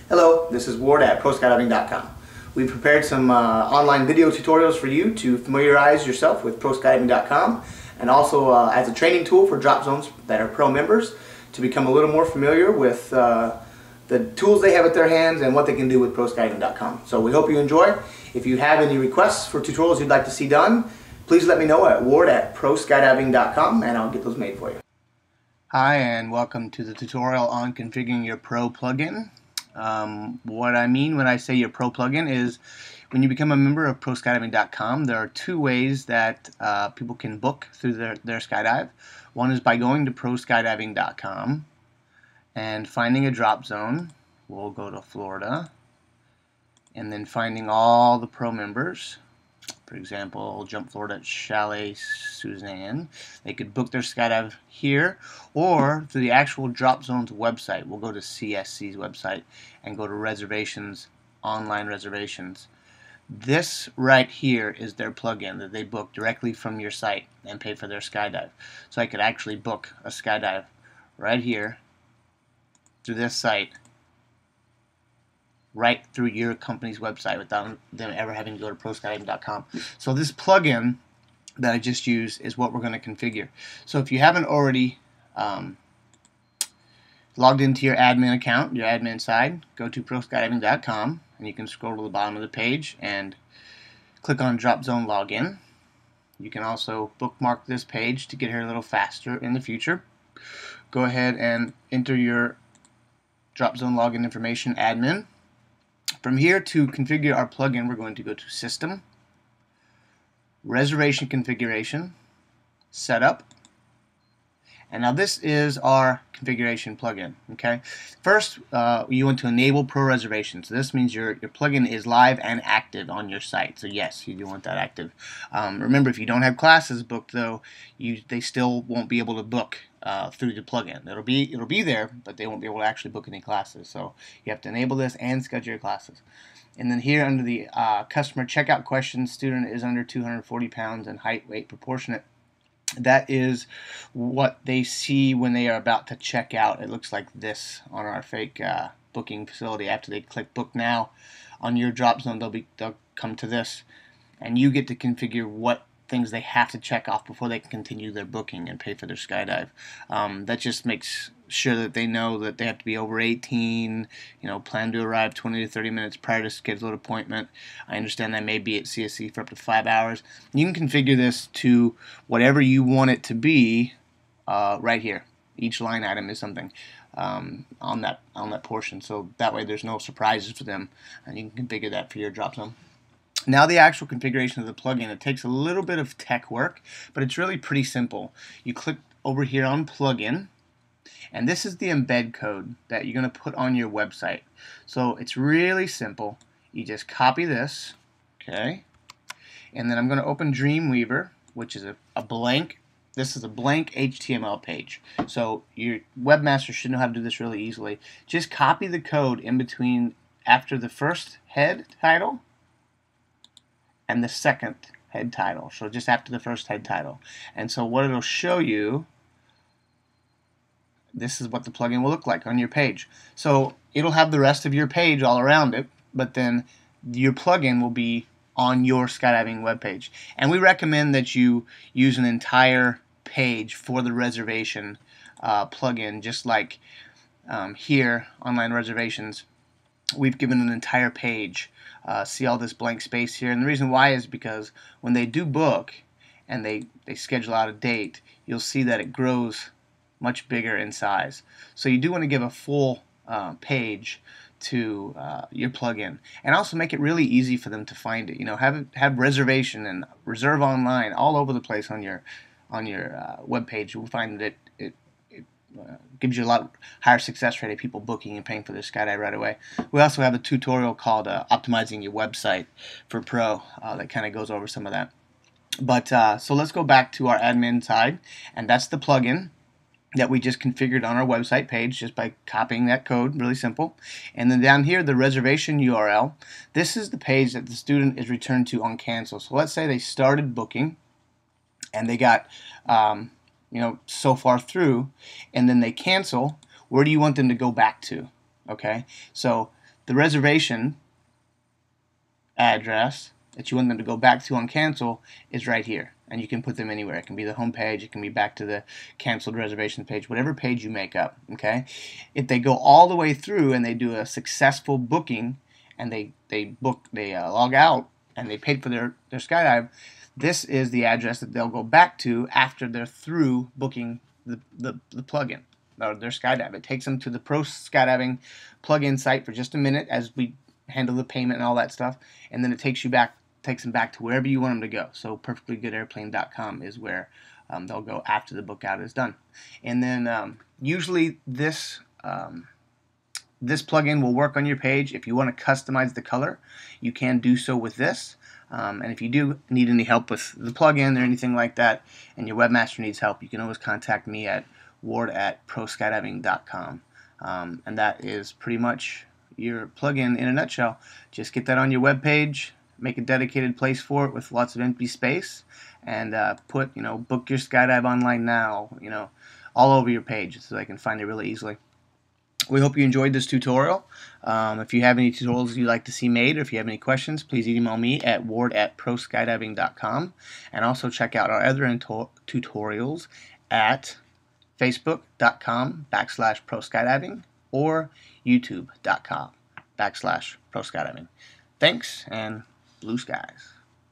Hello, this is Ward at ProSkydiving.com. We've prepared some online video tutorials for you to familiarize yourself with ProSkydiving.com, and also as a training tool for drop zones that are pro members to become a little more familiar with the tools they have at their hands and what they can do with ProSkydiving.com. So we hope you enjoy. If you have any requests for tutorials you'd like to see done, please let me know at Ward at ProSkydiving.com and I'll get those made for you. Hi, and welcome to the tutorial on configuring your Pro plugin. What I mean when I say your Pro plugin is when you become a member of ProSkydiving.com, there are two ways that people can book through their skydive. One is by going to ProSkydiving.com and finding a drop zone. We'll go to Florida, and then finding all the Pro members. For example, Jump Florida Chalet Suzanne. They could book their skydive here or through the actual Drop Zones website. We'll go to CSC's website and go to reservations, online reservations. This right here is their plugin that they book directly from your site and pay for their skydive. So I could actually book a skydive right here through this site, right through your company's website without them ever having to go to ProSkydiving.com. So this plugin that I just used is what we're going to configure. So if you haven't already logged into your admin account, your admin side, go to ProSkydiving.com and you can scroll to the bottom of the page and click on Drop Zone Login. You can also bookmark this page to get here a little faster in the future. Go ahead and enter your Drop Zone Login information, admin. From here, to configure our plugin, we're going to go to System, Reservation Configuration, Setup, and now this is our configuration plugin. Okay, first you want to enable pro reservations. So this means your plugin is live and active on your site. So yes, you do want that active. Remember, if you don't have classes booked though, they still won't be able to book through the plugin. It'll be there, but they won't be able to actually book any classes. So you have to enable this and schedule your classes. And then here under the customer checkout questions, student is under 240 pounds and height, weight proportionate. That is what they see when they are about to check out. It looks like this on our fake booking facility. After they click book now on your drop zone, they'll come to this, and you get to configure what things they have to check off before they can continue their booking and pay for their skydive. That just makes sure that they know that they have to be over 18, plan to arrive 20 to 30 minutes prior to scheduled appointment. I understand that may be at CSC for up to 5 hours. You can configure this to whatever you want it to be right here. Each line item is something on that portion, so that way there's no surprises for them, and you can configure that for your drop zone. Now the actual configuration of the plugin, it takes a little bit of tech work, but it's really pretty simple. You click over here on plugin, and this is the embed code that you're going to put on your website. So it's really simple. You just copy this, okay, and then I'm going to open Dreamweaver, which is a blank. This is a blank HTML page. So your webmaster should know how to do this really easily. Just copy the code in between after the first head title and the second head title, so just after the first head title. And so what it'll show you, this is what the plugin will look like on your page. So it'll have the rest of your page all around it, but then your plugin will be on your skydiving webpage. And we recommend that you use an entire page for the reservation plugin, just like here, online reservations, we've given an entire page. See all this blank space here, and the reason why is because when they do book and they schedule out a date, you'll see that it grows much bigger in size. So you do want to give a full page to your plugin, and also make it really easy for them to find it. Have reservation and reserve online all over the place on your web page. You'll find that it gives you a lot higher success rate of people booking and paying for their skydive right away. We also have a tutorial called Optimizing Your Website for Pro that kind of goes over some of that. But so let's go back to our admin side, and that's the plugin that we just configured on our website page just by copying that code, really simple. And then down here, the reservation URL. This is the page that the student is returned to on cancel. So let's say they started booking and they got so far through, and then they cancel. Where do you want them to go back to? Okay, so the reservation address that you want them to go back to on cancel is right here, and you can put them anywhere. It can be the home page, it can be back to the canceled reservation page, whatever page you make up. Okay, if they go all the way through and they do a successful booking and they log out and they paid for their skydive, this is the address that they'll go back to after they're through booking the plugin or their skydive. It takes them to the Pro Skydiving plugin site for just a minute as we handle the payment and all that stuff, and then it takes them back to wherever you want them to go. So perfectlygoodairplane.com is where they'll go after the book out is done. And then usually this plugin will work on your page. If you want to customize the color, you can do so with this. And if you do need any help with the plugin or anything like that, and your webmaster needs help, you can always contact me at ward@proskydiving.com. And that is pretty much your plugin in a nutshell. Just get that on your web page, make a dedicated place for it with lots of empty space, and put, book your skydive online now, all over your page so they can find it really easily. We hope you enjoyed this tutorial. If you have any tutorials you'd like to see made, or if you have any questions, please email me at ward@proskydiving.com, and also check out our other tutorials at facebook.com/proskydiving or youtube.com/proskydiving. Thanks, and blue skies.